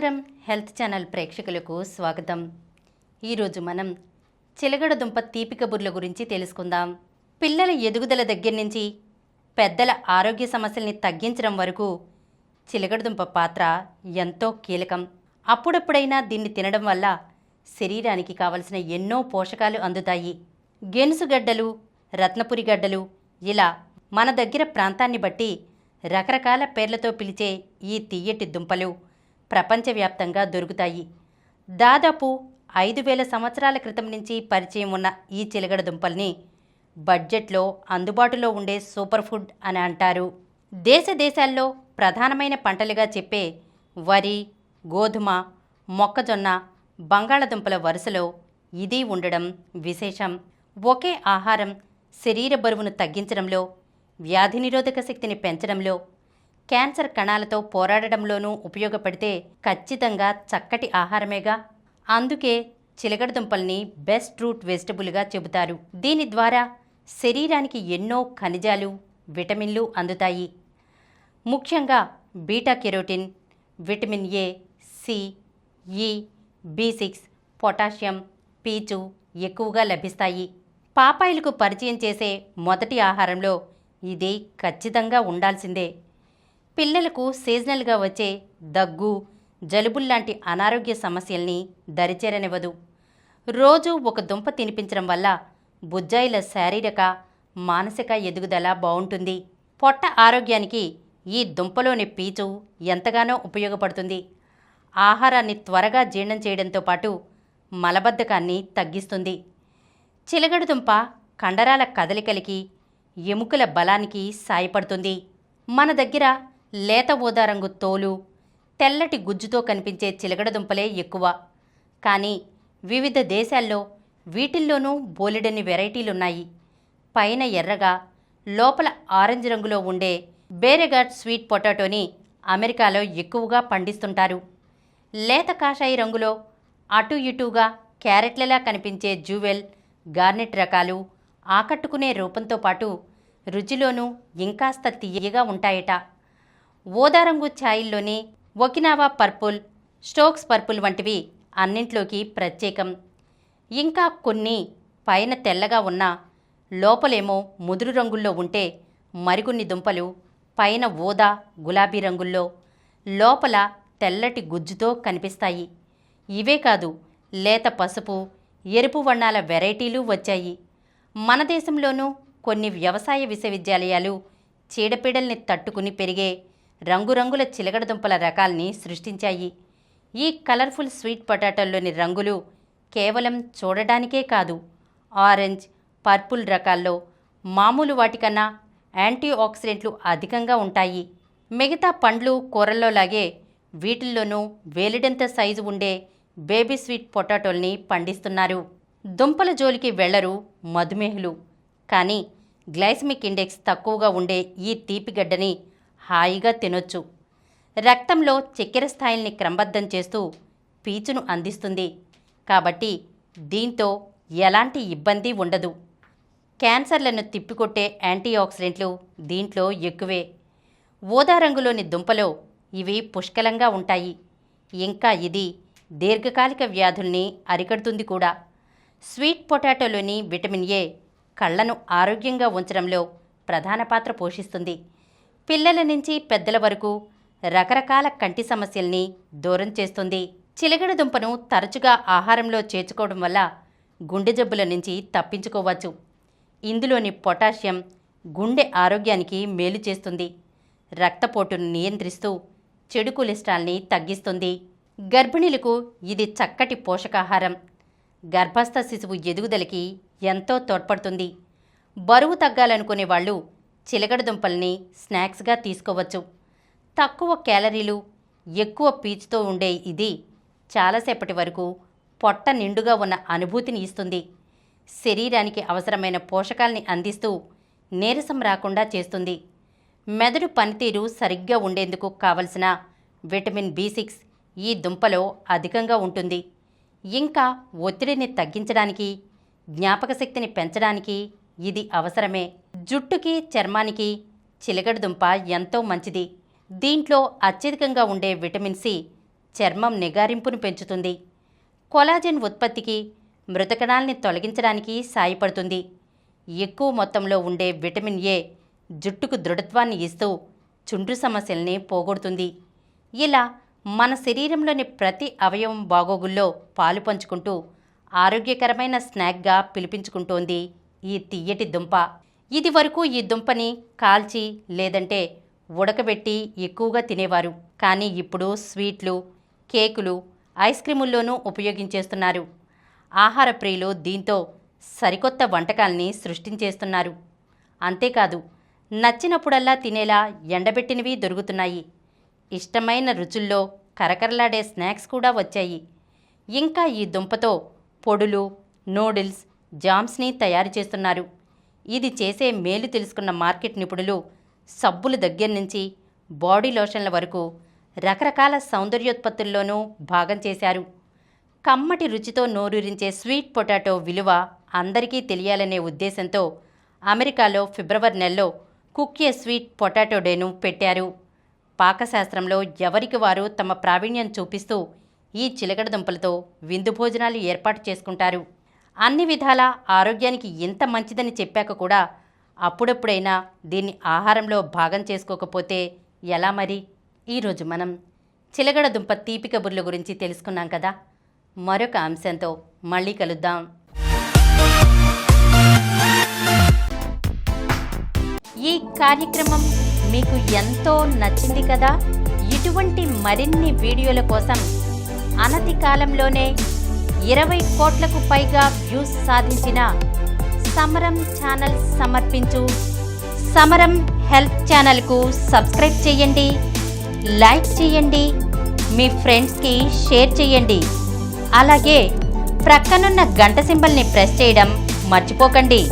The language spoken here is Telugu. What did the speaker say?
సమరం హెల్త్ ఛానల్ ప్రేక్షకులకు స్వాగతం. ఈరోజు మనం చిలగడ దుంప తీపి కబుర్ల గురించి తెలుసుకుందాం. పిల్లల ఎదుగుదల దగ్గర నుంచి పెద్దల ఆరోగ్య సమస్యల్ని తగ్గించడం వరకు చిలగడ దుంప పాత్ర ఎంతో కీలకం. అప్పుడప్పుడైనా దీన్ని తినడం వల్ల శరీరానికి కావలసిన ఎన్నో పోషకాలు అందుతాయి. గెనుసుగడ్డలు, రత్నపురి గడ్డలు ఇలా మన దగ్గర ప్రాంతాన్ని బట్టి రకరకాల పేర్లతో పిలిచే ఈ తియ్యటి దుంపలు ప్రపంచవ్యాప్తంగా దొరుకుతాయి. దాదాపు 5000 సంవత్సరాల క్రితం నుంచి పరిచయం ఉన్న ఈ చిలగడ దుంపల్ని బడ్జెట్లో అందుబాటులో ఉండే సూపర్ ఫుడ్ అని అంటారు. దేశాల్లో ప్రధానమైన పంటలుగా చెప్పే వరి, గోధుమ, మొక్కజొన్న, బంగాళదుంపల వరుసలో ఇది ఉండడం విశేషం. ఒకే ఆహారం శరీర బరువును తగ్గించడంలో, వ్యాధి నిరోధక శక్తిని పెంచడంలో, క్యాన్సర్ కణాలతో పోరాడడంలోనూ ఉపయోగపడితే ఖచ్చితంగా చక్కటి ఆహారమేగా. అందుకే చిలగడ దుంపల్ని బెస్ట్ రూట్ వెజిటబుల్గా చెబుతారు. దీని ద్వారా శరీరానికి ఎన్నో ఖనిజాలు, విటమిన్లు అందుతాయి. ముఖ్యంగా beta carotene, vitamin A, C, E, బి6, పొటాషియం, పీచు ఎక్కువగా లభిస్తాయి. పాపాయిలకు పరిచయం చేసే మొదటి ఆహారంలో ఇది ఖచ్చితంగా ఉండాల్సిందే. పిల్లలకు సీజనల్గా వచ్చే దగ్గు, జలుబుల్లాంటి అనారోగ్య సమస్యల్ని దరిచేరనివ్వదు. రోజూ ఒక దుంప తినిపించడం వల్ల బుజ్జాయిల శారీరక, మానసిక ఎదుగుదల బాగుంటుంది. పొట్ట ఆరోగ్యానికి ఈ దుంపలోని పీచు ఎంతగానో ఉపయోగపడుతుంది. ఆహారాన్ని త్వరగా జీర్ణం చేయడంతో పాటు మలబద్ధకాన్ని తగ్గిస్తుంది. చిలగడ దుంప కండరాల కదలికలకి, ఎముకల బలానికి సాయపడుతుంది. మన దగ్గర లేత ఊదా రంగు తోలు, తెల్లటి గుజ్జుతో కనిపించే చిలగడ దుంపలే ఎక్కువ. కానీ వివిధ దేశాల్లో వీటిల్లోనూ బోలెడన్ని వెరైటీలున్నాయి. పైన ఎర్రగా, లోపల ఆరెంజ్ రంగులో ఉండే బేరెగాట్ స్వీట్ పొటాటోని అమెరికాలో ఎక్కువగా పండిస్తుంటారు. లేత కాషాయి రంగులో అటు ఇటుగా క్యారెట్లలా కనిపించే జూవెల్, గార్నెట్ రకాలు ఆకట్టుకునే రూపంతో పాటు రుచిలోనూ ఇంకాస్త తియ్యగా ఉంటాయట. ఓదారంగు ఛాయిల్లోని ఒకినావా పర్పుల్, స్టోక్స్ పర్పుల్ వంటివి అన్నింట్లోకి ప్రత్యేకం. ఇంకా కొన్ని పైన తెల్లగా ఉన్నా లోపలేమో ముదురు రంగుల్లో ఉంటే మరికొన్ని దుంపలు పైన ఊదా, గులాబీ రంగుల్లో, లోపల తెల్లటి గుజ్జుతో కనిపిస్తాయి. ఇవే కాదు, లేత పసుపు, ఎరుపు వర్ణాల వెరైటీలు వచ్చాయి. మన దేశంలోనూ కొన్ని వ్యవసాయ విశ్వవిద్యాలయాలు చీడపీడల్ని తట్టుకుని పెరిగే రంగురంగుల చిలగడ దుంపల రకాల్ని సృష్టించాయి. ఈ కలర్ఫుల్ స్వీట్ పొటాటోల్లోని రంగులు కేవలం చూడడానికే కాదు, ఆరెంజ్, పర్పుల్ రకాల్లో మామూలు వాటికన్నా యాంటీ ఆక్సిడెంట్లు అధికంగా ఉంటాయి. మిగతా పండ్లు, కూరల్లోలాగే వీటిల్లోనూ వేలిడంత సైజు ఉండే బేబీ స్వీట్ పొటాటోల్ని పండిస్తున్నారు. దుంపల జోలికి వెళ్లరు మధుమేహులు. కానీ గ్లైసమిక్ ఇండెక్స్ తక్కువగా ఉండే ఈ తీపిగడ్డని హాయిగా తినొచ్చు. రక్తంలో చక్కెర స్థాయిల్ని క్రమబద్ధం చేస్తూ పీచును అందిస్తుంది. కాబట్టి దీంతో ఎలాంటి ఇబ్బంది ఉండదు. క్యాన్సర్లను తిప్పికొట్టే యాంటీ ఆక్సిడెంట్లు దీంట్లో ఎక్కువే. ఊదా రంగులోని దుంపలో ఇవి పుష్కలంగా ఉంటాయి. ఇంకా ఇది దీర్ఘకాలిక వ్యాధుల్ని అరికడుతుంది కూడా. స్వీట్ పొటాటోలోని విటమిన్ ఏ కళ్లను ఆరోగ్యంగా ఉంచడంలో ప్రధాన పాత్ర పోషిస్తుంది. పిల్లల నుంచి పెద్దల వరకు రకరకాల కంటి సమస్యల్ని దూరం చేస్తుంది. చిలగడ దుంపను తరచుగా ఆహారంలో చేర్చుకోవడం వల్ల గుండె జబ్బుల నుంచి తప్పించుకోవచ్చు. ఇందులోని పొటాషియం గుండె ఆరోగ్యానికి మేలు చేస్తుంది. రక్తపోటును నియంత్రిస్తూ చెడు కొలెస్ట్రాల్ని తగ్గిస్తుంది. గర్భిణీలకు ఇది చక్కటి పోషకాహారం. గర్భస్థ శిశువు ఎదుగుదలకి ఎంతో తోడ్పడుతుంది. బరువు తగ్గాలనుకునే వాళ్ళు చిలగడ దుంపల్ని స్నాక్స్గా తీసుకోవచ్చు. తక్కువ క్యాలరీలు, ఎక్కువ పీచుతో ఉండే ఇది చాలాసేపటి వరకు పొట్ట నిండుగా ఉన్న అనుభూతిని ఇస్తుంది. శరీరానికి అవసరమైన పోషకాల్ని అందిస్తూ నీరసం రాకుండా చేస్తుంది. మెదడు పనితీరు సరిగ్గా ఉండేందుకు కావలసిన విటమిన్ బి6 ఈ దుంపలో అధికంగా ఉంటుంది. ఇంకా ఒత్తిడిని తగ్గించడానికి, జ్ఞాపక శక్తిని పెంచడానికి ఇది అవసరమే. జుట్టుకి, చర్మానికి చిలగడ దుంప ఎంతో మంచిది. దీంట్లో అత్యధికంగా ఉండే విటమిన్ సి చర్మం నిగారింపును పెంచుతుంది. కొలాజెన్ ఉత్పత్తికి, మృతకణాల్ని తొలగించడానికి సాయపడుతుంది. ఎక్కువ మొత్తంలో ఉండే విటమిన్ ఏ జుట్టుకు దృఢత్వాన్ని ఇస్తూ చుండ్రు సమస్యల్ని పోగొడుతుంది. ఇలా మన శరీరంలోని ప్రతి అవయవం బాగోగుల్లో పాలు పంచుకుంటూ ఆరోగ్యకరమైన స్నాక్గా పిలిపించుకుంటోంది ఈ తియ్యటి దుంప. ఇది వరకు ఈ దుంపని కాల్చి లేదంటే ఉడకబెట్టి ఎక్కువగా తినేవారు. కానీ ఇప్పుడు స్వీట్లు, కేకులు, ఐస్ క్రీముల్లోనూ ఉపయోగించేస్తున్నారు. ఆహార ప్రియులు దీంతో సరికొత్త వంటకాల్ని సృష్టించేస్తున్నారు. అంతేకాదు, నచ్చినప్పుడల్లా తినేలా ఎండబెట్టినవి దొరుకుతున్నాయి. ఇష్టమైన రుచుల్లో కరకరలాడే స్నాక్స్ కూడా వచ్చాయి. ఇంకా ఈ దుంపతో పొడులు, నూడిల్స్, జామ్స్ని తయారు చేస్తున్నారు. ఇది చేసే మేలు తెలుసుకున్న మార్కెట్ నిపుణులు సబ్బుల దగ్గర నుంచి బాడీ లోషన్ల వరకు రకరకాల సౌందర్యోత్పత్తుల్లోనూ భాగం చేశారు. కమ్మటి రుచితో నోరూరించే స్వీట్ పొటాటో విలువ అందరికీ తెలియాలనే ఉద్దేశంతో అమెరికాలో ఫిబ్రవరి నెలలో కుక్ ఏ స్వీట్ పొటాటో డేను పెట్టారు. పాకశాస్త్రంలో ఎవరికి వారు తమ ప్రావీణ్యం చూపిస్తూ ఈ చిలకడ దుంపలతో విందు భోజనాలు ఏర్పాటు చేసుకుంటారు. అన్ని విధాలా ఆరోగ్యానికి ఇంత మంచిదని చెప్పాక కూడా అప్పుడప్పుడైనా దీన్ని ఆహారంలో భాగం చేసుకోకపోతే ఎలా మరి? ఈరోజు మనం చిలకడ దుంప తీపి కబుర్ల గురించి తెలుసుకున్నాం కదా. మరొక అంశంతో మళ్ళీ కలుద్దాం. ఈ కార్యక్రమం మీకు ఎంతో నచ్చింది కదా. ఇటువంటి మరిన్ని వీడియోల కోసం అనతి కాలంలోనే 20 కోట్లకు పైగా వ్యూస్ సాధించిన సమరం ఛానల్ సమర్పించు సమరం హెల్త్ ఛానల్కు సబ్స్క్రైబ్ చేయండి, లైక్ చేయండి, మీ ఫ్రెండ్స్కి షేర్ చేయండి. అలాగే ప్రక్కనున్న గంట సింబల్ని ప్రెస్ చేయడం మర్చిపోకండి.